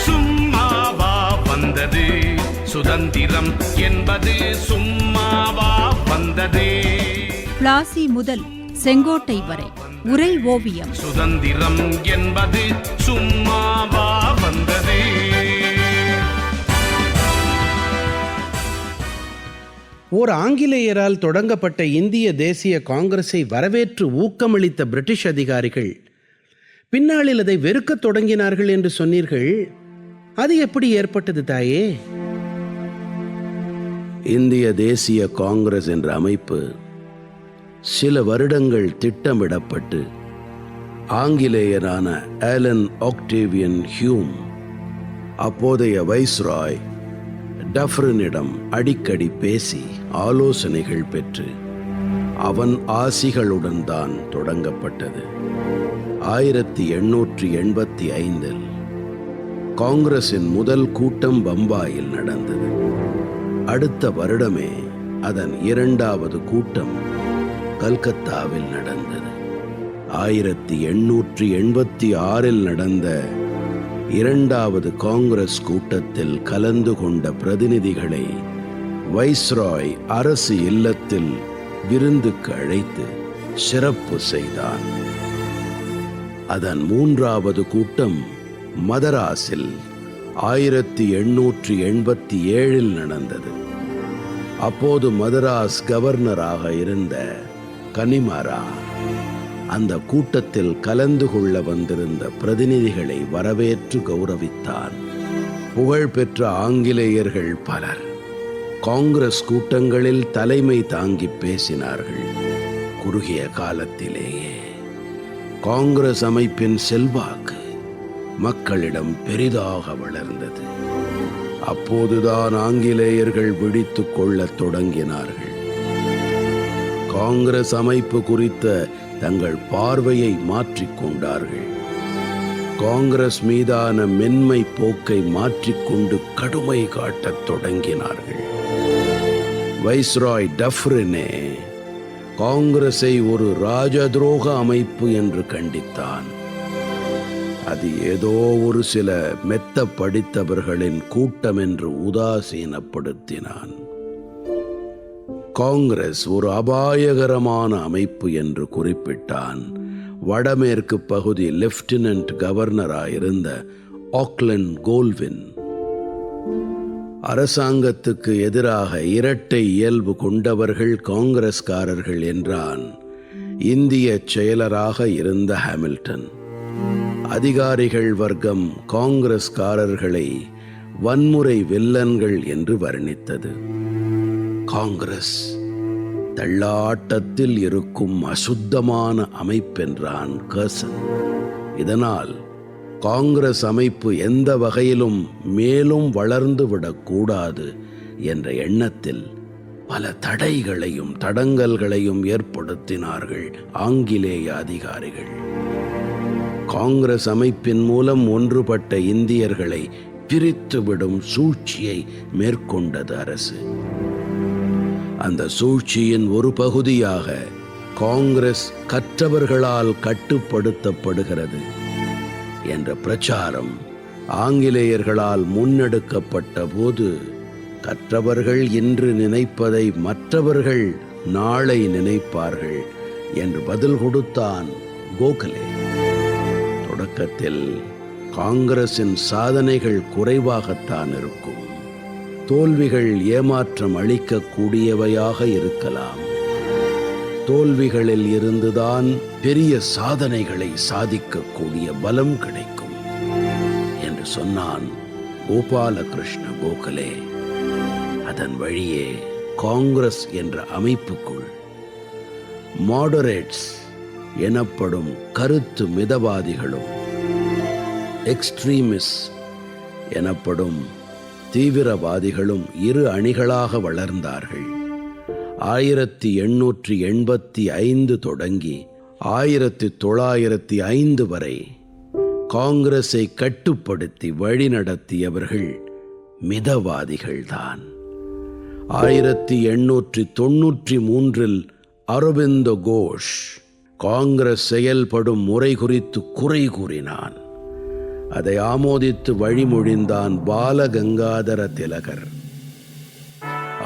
சும்மாவா வந்தது சுதந்திரம் என்பது, சும்மாவா வந்தது. பிளாசி முதல் செங்கோட்டை வரை உரை ஓவியம். சுதந்திரம் என்பது சும்மாவா வந்தது. ஓர் ஆங்கிலேயரால் தொடங்கப்பட்ட இந்திய தேசிய காங்கிரஸை வரவேற்று ஊக்கமளித்த பிரிட்டிஷ் அதிகாரிகள் பின்னாளில் அதை வெறுக்கத் தொடங்கினார்கள் என்று சொன்னீர்கள். அது எப்படி ஏற்பட்டது தாயே? இந்திய தேசிய காங்கிரஸ் என்ற அமைப்பு சில வருடங்கள் திட்டமிடப்பட்டு ஆங்கிலேயரான ஆலன் ஆக்டேவியன் ஹியூம் அப்போதைய வைஸ்ராய் டஃப்ரினிடம் அடிக்கடி பேசி ஆலோசனைகள் பெற்று அவன் ஆசிகளுடன் தான் தொடங்கப்பட்டது. 1885 காங்கிரசின் முதல் கூட்டம் பம்பாயில் நடந்தது. அடுத்த வருடமே அதன் இரண்டாவது கூட்டம் கல்கத்தாவில் நடந்தது. 1886 நடந்த இரண்டாவது காங்கிரஸ் கூட்டத்தில் கலந்து கொண்ட பிரதிநிதிகளை வைஸ்ராய் அரசு இல்லத்தில் விருந்துக்கு அழைத்து சிறப்பு செய்தான். அதன் மூன்றாவது கூட்டம் மதராஸில் 1887 நடந்தது. அப்போது மதராஸ் கவர்னராக இருந்த கனிமரா அந்த கூட்டத்தில் கலந்து கொள்ள வந்திருந்த பிரதிநிதிகளை வரவேற்று கௌரவித்தான். புகழ்பெற்ற ஆங்கிலேயர்கள் பலர் காங்கிரஸ் கூட்டங்களில் தலைமை தாங்கி பேசினார்கள். குறுகிய காலத்திலேயே காங்கிரஸ் அமைப்பின் செல்வாக்கு மக்களிடம் பெரிதாக வளர்ந்தது. அப்போதுதான் ஆங்கிலேயர்கள் விழித்துக் கொள்ளத் தொடங்கினார்கள். காங்கிரஸ் அமைப்பு குறித்த தங்கள் பார்வையை மாற்றிக்கொண்டார்கள். காங்கிரஸ் மீதான மென்மை போக்கை மாற்றிக்கொண்டு கடுமை காட்டத் தொடங்கினார்கள். வைஸ்ராய் டஃப்ரினே காங்கிரஸை ஒரு ராஜதுரோக அமைப்பு என்று கண்டித்தான். அது ஏதோ ஒரு சில மெத்த படித்தவர்களின் கூட்டம் என்று உதாசீனப்படுத்தினான். காங்கிரஸ் ஒரு அபாயகரமான அமைப்பு என்று குறிப்பிட்டான். வடமேற்கு பகுதி லெப்டினன்ட் கவர்னராயிருந்த ஆக்லண்ட் கோல்வின் அரசாங்கத்துக்கு எதிராக இரட்டை இயல்பு கொண்டவர்கள் காங்கிரஸ்காரர்கள் என்றான். இந்திய செயலராக இருந்த ஹாமில்டன் அதிகாரிகள் வர்க்கம் காங்கிரஸ்காரர்களை வன்முறை வில்லன்கள் என்று வர்ணித்தது. காங்கிரஸ் தள்ளாட்டத்தில் இருக்கும் அசுத்தமான அமைப்பென்றான் கர்சன். இதனால் காங்கிரஸ் அமைப்பு எந்த வகையிலும் மேலும் வளர்ந்து விடக்கூடாது என்ற எண்ணத்தில் பல தடைகளையும் தடங்கல்களையும் ஏற்படுத்தினார்கள் ஆங்கிலேய அதிகாரிகள். காங்கிரஸ் அமைப்பின் மூலம் ஒன்றுபட்ட இந்தியர்களை பிரித்துவிடும் சூழ்ச்சியை மேற்கொண்டது அரசு. அந்த சூழ்ச்சியின் ஒரு பகுதியாக காங்கிரஸ் கற்றவர்களால் கட்டுப்படுத்தப்படுகிறது என்ற பிரச்சாரம் ஆங்கிலேயர்களால் முன்னெடுக்கப்பட்ட போது, கற்றவர்கள் இன்று நினைப்பதை மற்றவர்கள் நாளை நினைப்பார்கள் என்று பதில் கொடுத்தான் கோகலே. தொடக்கத்தில் காங்கிரசின் சாதனைகள் குறைவாகத்தான் இருக்கும். தோல்விகள் ஏமாற்றம் அளிக்கக்கூடியவையாக இருக்கலாம். தோல்விகளில் இருந்துதான் பெரிய சாதனைகளை சாதிக்கக்கூடிய பலம் கிடைக்கும் என்று சொன்னான் கோபாலகிருஷ்ண கோகலே. அதன் வழியே காங்கிரஸ் என்ற அமைப்புக்குள் மாடரேட்ஸ் எனப்படும் கருத்து மிதவாதிகளும் எக்ஸ்ட்ரீமிஸ்ட் எனப்படும் தீவிரவாதிகளும் இரு அணிகளாக வளர்ந்தார்கள். 1885 தொடங்கி 1905 வரை காங்கிரஸை கட்டுப்படுத்தி வழிநடத்தியவர்கள் மிதவாதிகள்தான். 1893 அரவிந்த கோஷ் காங்கிரஸ் செயல்படும் முறை குறித்து குறை கூறினான். அதை ஆமோதித்து வழிமொழிந்தான் பாலகங்காதர திலகர்.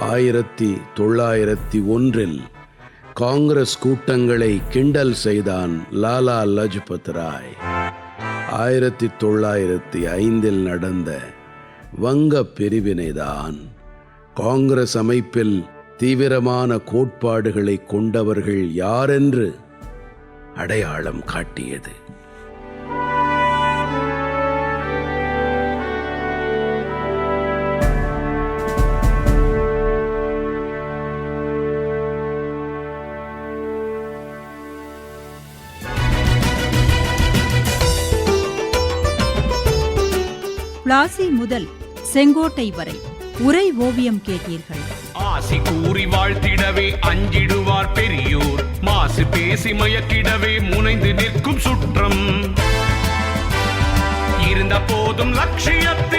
1901 காங்கிரஸ் கூட்டங்களை கிண்டல் செய்தான் லாலா லஜ்பத் ராய். 1905 நடந்த வங்க பிரிவினைதான் காங்கிரஸ் அமைப்பில் தீவிரமான கோட்பாடுகளை கொண்டவர்கள் யாரென்று அடையாளம் காட்டியது. பிளாசி முதல் செங்கோட்டை வரை உரை ஓவியம் கேட்டீர்கள். ஆசி கூறி வாழ்த்திடவே அஞ்சிடுவார் பெரியோர், மாசு பேசி மயக்கிடவே முனைந்து நிற்கும் சுற்றம். இருந்த போதும் லட்சியத்தை